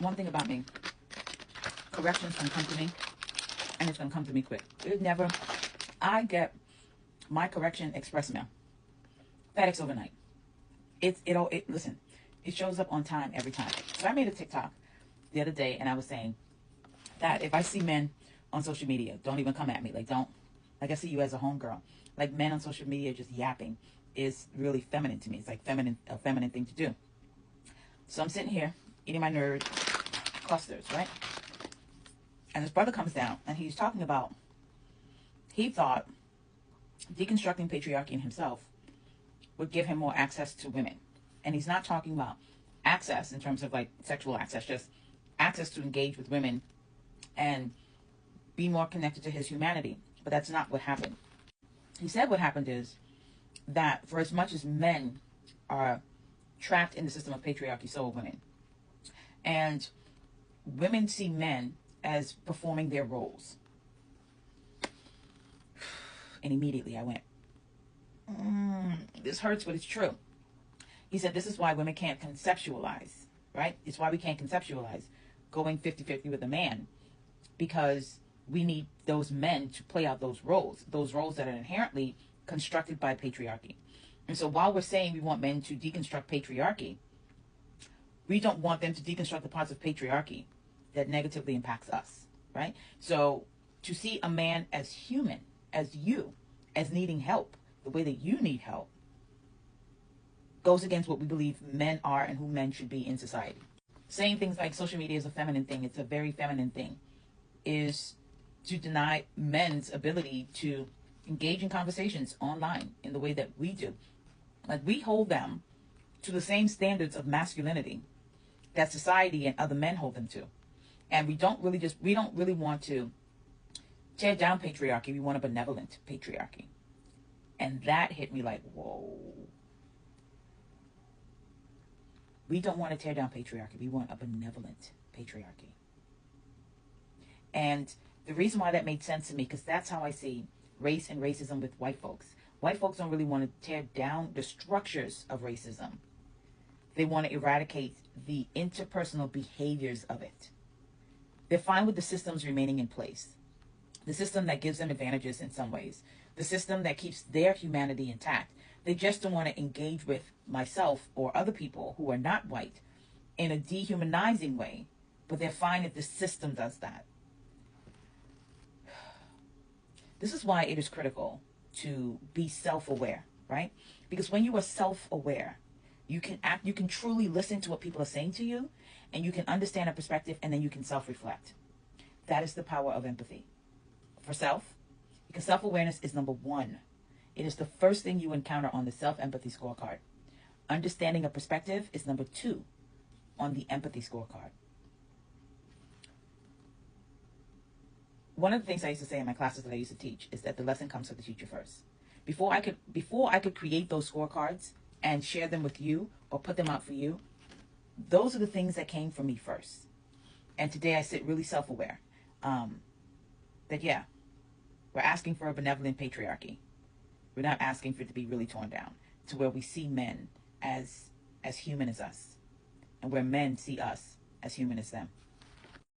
one thing about me, correction's going to come to me, and it's going to come to me quick. I get my correction express mail, FedEx overnight. Listen, it shows up on time every time. So I made a TikTok the other day, and I was saying that if I see men on social media, don't even come at me. Like I see you as a homegirl. Like, men on social media just yapping is really feminine to me. It's like a feminine thing to do. So I'm sitting here eating my nerd clusters, right? And this brother comes down, and he's talking about, he thought deconstructing patriarchy in himself would give him more access to women. And he's not talking about access in terms of like sexual access, just access to engage with women and be more connected to his humanity. But that's not what happened. He said what happened is that for as much as men are trapped in the system of patriarchy, so are women. And women see men as performing their roles. And immediately I went, this hurts, but it's true. He said this is why women can't conceptualize, right? It's why we can't conceptualize going 50-50 with a man, because we need those men to play out those roles that are inherently constructed by patriarchy. And so while we're saying we want men to deconstruct patriarchy, we don't want them to deconstruct the parts of patriarchy that negatively impacts us, right? So to see a man as human, as you, as needing help, the way that you need help, goes against what we believe men are and who men should be in society. Saying things like social media is a feminine thing, it's a very feminine thing, is to deny men's ability to engage in conversations online in the way that we do. Like, we hold them to the same standards of masculinity that society and other men hold them to. And we don't really want to tear down patriarchy. We want a benevolent patriarchy. And that hit me like, whoa. We don't want to tear down patriarchy. We want a benevolent patriarchy. And the reason why that made sense to me, because that's how I see race and racism with white folks. White folks don't really want to tear down the structures of racism. They want to eradicate the interpersonal behaviors of it. They're fine with the systems remaining in place. The system that gives them advantages in some ways. The system that keeps their humanity intact. They just don't want to engage with myself or other people who are not white in a dehumanizing way, but they're fine if the system does that. This is why it is critical to be self-aware, right? Because when you are self-aware, you can truly listen to what people are saying to you, and you can understand a perspective, and then you can self-reflect. That is the power of empathy for self, because self-awareness is number one. It is the first thing you encounter on the self-empathy scorecard. Understanding a perspective is number 2 on the empathy scorecard. One of the things I used to say in my classes that I used to teach is that the lesson comes from the teacher first. Before I could create those scorecards and share them with you or put them out for you, those are the things that came from me first. And today I sit really self-aware that, yeah, we're asking for a benevolent patriarchy. We're not asking for it to be really torn down to where we see men as human as us, and where men see us as human as them.